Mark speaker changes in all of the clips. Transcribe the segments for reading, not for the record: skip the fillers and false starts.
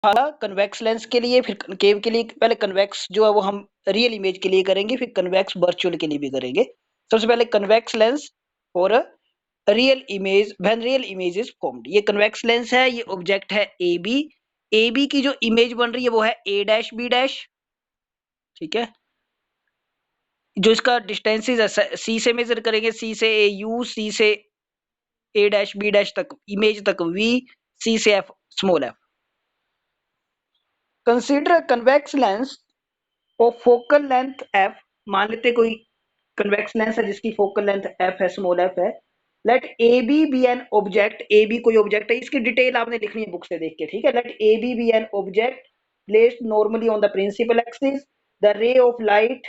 Speaker 1: Convex lens के लिए, फिर केव के लिए पहले कन्वेक्स जो है वो हम रियल इमेज के लिए करेंगे, फिर कन्वेक्स वर्चुअल के लिए भी करेंगे। सबसे पहले कन्वेक्स लेंस और real image, when real image is formed. ये कन्वेक्स लेंस है, ये ऑब्जेक्ट है ए बी। ए बी की जो इमेज बन रही है वो है ए डैश बी डैश, ठीक है। जो इसका डिस्टेंसेज है सी से मेजर करेंगे, सी से ए यू, सी से ए डैश बी डैश तक, इमेज तक वी, सी से F small F. Consider convex lens of focal length F. मान लेते कोई कन्वेक्स लेंस है जिसकी फोकल लेंथ एफ है, स्मॉल एफ है। Let A B an object, A B कोई ऑब्जेक्ट है, इसकी डिटेल आपने लिखनी है बुक से देख के, ठीक है। Let A B an object placed normally on the principal axis, the ray of light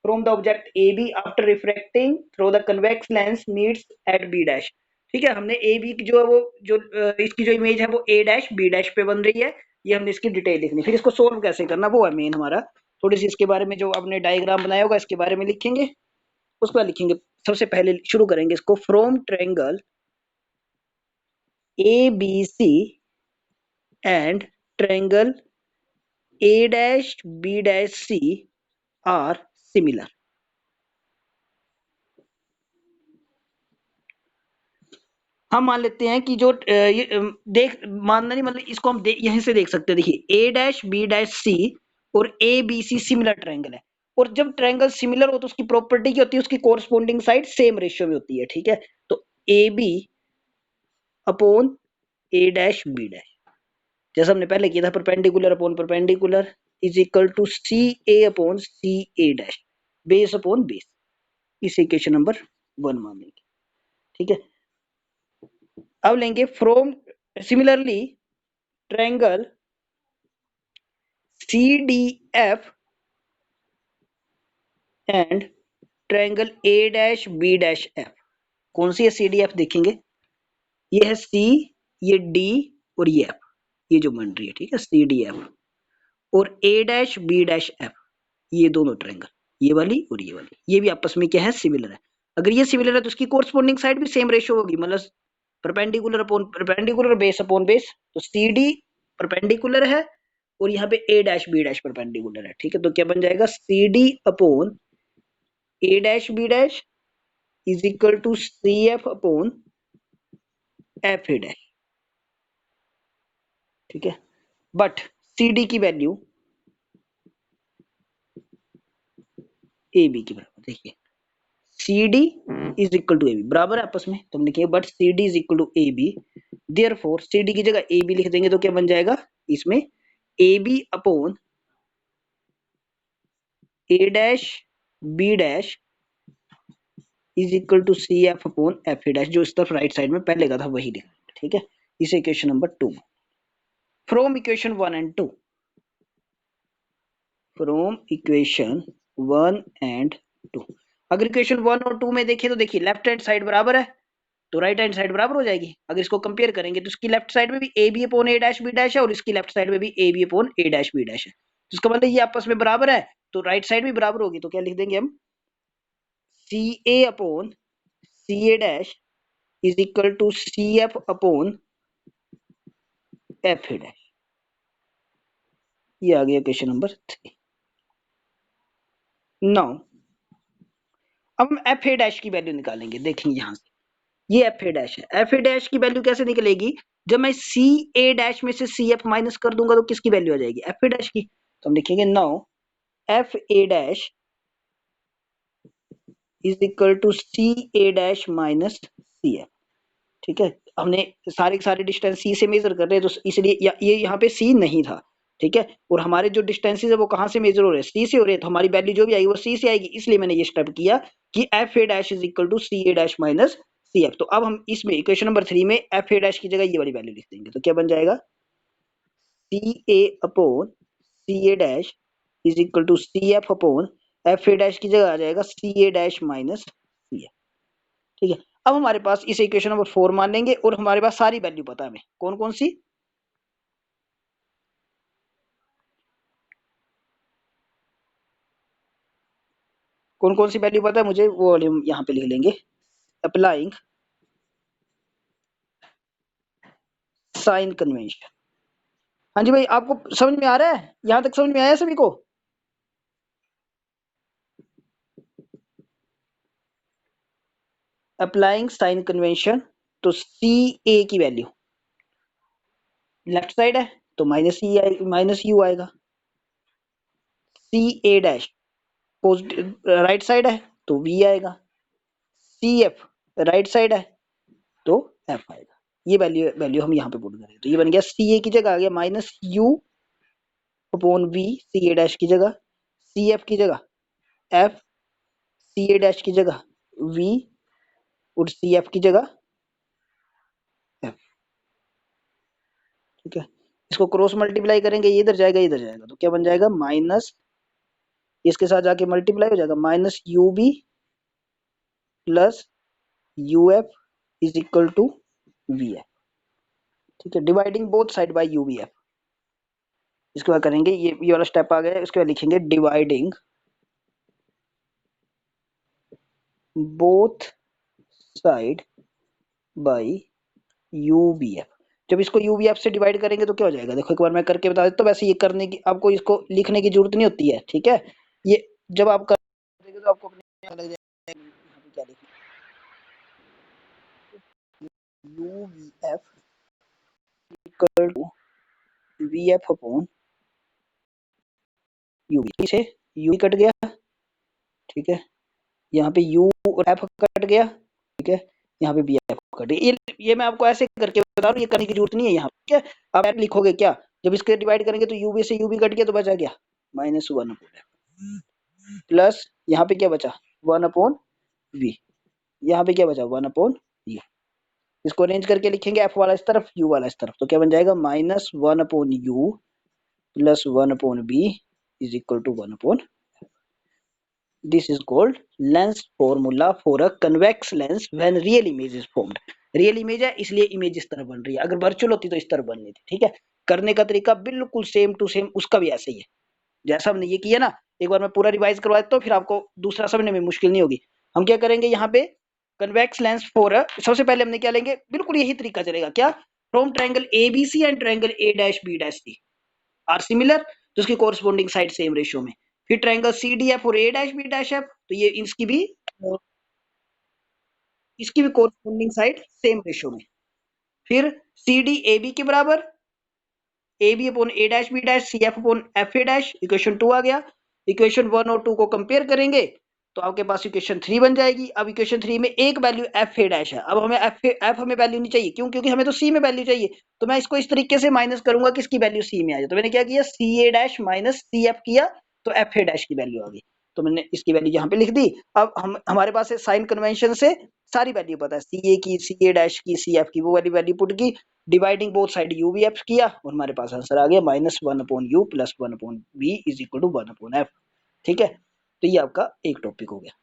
Speaker 1: from the object A B after refracting through the convex lens meets at B dash. ठीक है, हमने ए B की जो है वो जो इसकी जो इमेज है वो ए डैश बी डैश पे बन रही है, ये हमने इसकी डिटेल लिखनी। फिर इसको सोल्व कैसे करना वो है मेन हमारा। थोड़ी सी इसके बारे में जो आपने डायग्राम बनाया होगा इसके बारे में लिखेंगे, उसके बाद लिखेंगे। सबसे पहले शुरू करेंगे इसको, from triangle A B C and triangle A dash B dash C are similar. हम मान लेते हैं कि जो ये देख मानना नहीं, मतलब इसको हम यहीं से देख सकते हैं। देखिए A dash B dash C और A B C similar triangle है, और जब ट्रायंगल सिमिलर हो तो उसकी प्रॉपर्टी क्या होती है, उसकी कोरस्पोंडिंग साइड सेम रेशियो में होती है, ठीक है। तो A B upon A dash B dash, जैसा हमने पहले किया था, perpendicular upon perpendicular is equal to C A upon C A dash, base upon base. इस इक्वेशन नंबर 1 मान लेंगे, ठीक है। अब लेंगे from similarly triangle C D F and triangle A dash B dash F. कौन सी है सी डी एफ, देखेंगे ये है सी, ये डी और ये एफ, ये जो बन रही है, ठीक है, सी डी एफ। और A dash B dash F, ये दोनों ट्रायंगल, ये वाली और ये वाली, ये भी आपस में क्या है, सिमिलर है। अगर ये सिमिलर है तो उसकी कोरस्पोंडिंग साइड भी सेम रेशियो होगी, मतलब perpendicular upon perpendicular, base upon base. तो सी डी परपेंडिकुलर है और यहाँ पे A dash B dash perpendicular है, ठीक है। तो क्या बन जाएगा, C D upon A dash B dash is equal to C F upon F A dash, ठीक है। बट सी डी की वैल्यू ए बी की बराबर, देखिए C D is equal to A B, बराबर है आपस में, तो हम लिखेंगे but C D is equal to A B. Therefore C D की जगह ए बी लिख देंगे तो क्या बन जाएगा, इसमें A B upon A dash B dash is equal to C F upon F A dash, जो इस तरफ राइट साइड में पहले का था वही लिखा, ठीक है। इस equation number 2 from equation 1 and 2, from equation 1 and 2। अगर इक्वेशन 1 और 2 में देखें तो देखिए लेफ्ट हैंड साइड बराबर है तो राइट हैंड साइड बराबर हो जाएगी। अगर इसको कंपेयर करेंगे तो इसकी लेफ्ट साइड में भी A B upon A dash B dash है और इसकी लेफ्ट साइड में भी A B upon A dash B dash है, तो इसका मतलब ये आपस में बराबर है, तो राइट साइड भी बराबर होगी। तो क्या लिख देंगे हम, C A upon C A dash is equal to C F upon F A dash. ये आ गया क्वेश्चन नंबर 3। नाउ अब हम एफ ए डैश की वैल्यू निकालेंगे, देखेंगे यहां से ये एफ ए डैश है। एफ ए डैश की वैल्यू कैसे निकलेगी, जब मैं सी ए डैश में से सी एफ माइनस कर दूंगा तो किसकी वैल्यू आ जाएगी, एफ ए डैश की। तो हम लिखेंगे now F A dash is equal to C A dash minus C F, ठीक है। हमने सारे डिस्टेंस सी से मेजर कर रहे हैं तो इसलिए ये यहाँ पे सी नहीं था, ठीक है। और हमारे जो डिस्टेंसेज है वो कहाँ से मेजर हो रहे हैं, सी से हो रहे हैं, तो हमारी वैल्यू जो भी आएगी वो सी से आएगी, इसलिए मैंने ये स्टेप किया कि F A dash is equal to C A dash minus C F. तो अब हम इसमें इक्वेशन नंबर 3 में एफ ए डैश की जगह ये वाली वैल्यू लिख देंगे, तो क्या बन जाएगा, C A upon C A dash is equal to C F upon F A dash की जगह आ जाएगा C A dash minus C F, ठीक है। अब हमारे पास इस इक्वेशन नंबर 4 मान लेंगे और हमारे पास सारी वैल्यू पता है हमें, कौन कौन सी, कौन कौन सी वैल्यू पता है मुझे, वो हम यहाँ पे लिख लेंगे। अप्लाइंग साइन कन्वेंशन, हाँ जी भाई, आपको समझ में आ रहा है? यहाँ तक समझ में आया सभी को? अप्लाइंग साइन कन्वेंशन, तो सी ए की वैल्यू लेफ्ट साइड है तो माइनस ई आएगी, माइनस यू आएगा। सी A dash positive right side है तो वी आएगा। सी एफ राइट साइड है तो एफ आएगा। ये वैल्यू वैल्यू हम यहाँ पे पुट करें तो ये बन गया सी ए की जगह आ गया minus U upon V, C A dash की जगह सी एफ की जगह एफ, सी ए डैश की जगह वी और सी एफ की जगह एफ। ठीक है, इसको क्रॉस मल्टीप्लाई करेंगे, ये इधर जाएगा इधर जाएगा तो क्या बन जाएगा माइनस, इसके साथ जाके मल्टीप्लाई हो जाएगा minus U B plus U F is equal to V F. ठीक है, dividing both side by U V F. इसके बाद करेंगे ये वाला स्टेप आ गया, इसके बाद लिखेंगे dividing both side by U V F. जब इसको यू वी एफ से डिवाइड करेंगे तो क्या हो जाएगा, देखो एक बार मैं करके बता देता हूँ। वैसे ये करने की आपको इसको लिखने की जरूरत नहीं होती है, ठीक है। ये जब आप करेंगे तो आपको अपने लग जाएगा यहाँ पे क्या लिखना, U V F equal to V F upon U V से यू कट गया। ठीक है, यहाँ पे यू और एफ कट गया। ठीक है, यहाँ पे बी एफ कट गया। ये मैं आपको ऐसे करके बता रहा हूँ, ये करने की जरूरत नहीं है यहाँ। ठीक है, आप लिखोगे क्या, जब इसके डिवाइड करेंगे तो यूबी से यूबी कट गया तो बचा गया minus one upon F plus यहाँ पे क्या बचा वन अपॉन वी, यहाँ पे क्या बचा वन अपॉन यू। इसको अरेंज करके लिखेंगे एफ वाला इस तरफ यू वाला इस तरफ, तो क्या बन जाएगा minus one upon U plus one upon B is equal to one upon. This is called lens formula for a convex lens when real image is formed. Real image है इसलिए इमेज इस तरह बन रही है, अगर वर्चुअल होती तो इस तरह बननी थी। ठीक है, करने का तरीका बिल्कुल सेम टू सेम उसका भी ऐसे ही है जैसा हमने ये किया ना। एक बार मैं पूरा रिवाइज करवा देता हूँ, फिर आपको दूसरा समझने में मुश्किल नहीं होगी। हम क्या करेंगे यहाँ पे कन्वेक्स लेंस फॉर, सबसे पहले हमने क्या लेंगे, बिल्कुल यही तरीका चलेगा क्या, from triangle ABC and triangle A dash B dash C are similar, तो उसकी कोरस्पोंडिंग साइड सेम रेशियो में। फिर ट्रायंगल सी डी एफ और A dash B dash F, तो ये इसकी भी कोरस्पोंडिंग साइड सेम रेशियो में। फिर सी डी ए बी के बराबर, A B upon A dash B dash C F upon F A dash, equation 2 आ गया। इक्वेशन 1 और 2 को कंपेयर करेंगे तो आपके पास इक्वेशन 3 बन जाएगी। अब इक्वेशन 3 में एक वैल्यू एफ ए डैश है, अब हमें एफ हमें वैल्यू नहीं चाहिए, क्यों, क्योंकि हमें तो सी में वैल्यू चाहिए। तो मैं इसको इस तरीके से माइनस करूंगा कि इसकी वैल्यू सी में आ जाए। तो मैंने क्या किया, सी A dash minus C F किया तो एफ ए डैश की वैल्यू आ गई, तो मैंने इसकी वैल्यू यहाँ पे लिख दी। अब हम हमारे पास साइन कन्वेंशन से सारी वैल्यू पता है, सी ए की, सी ए डैश की, सी एफ की, वो वाली वैल्यू पुट की, dividing both side U V F किया और हमारे पास आंसर आ गया minus one upon U plus one upon V is equal to one upon F. ठीक है, तो ये आपका एक टॉपिक हो गया।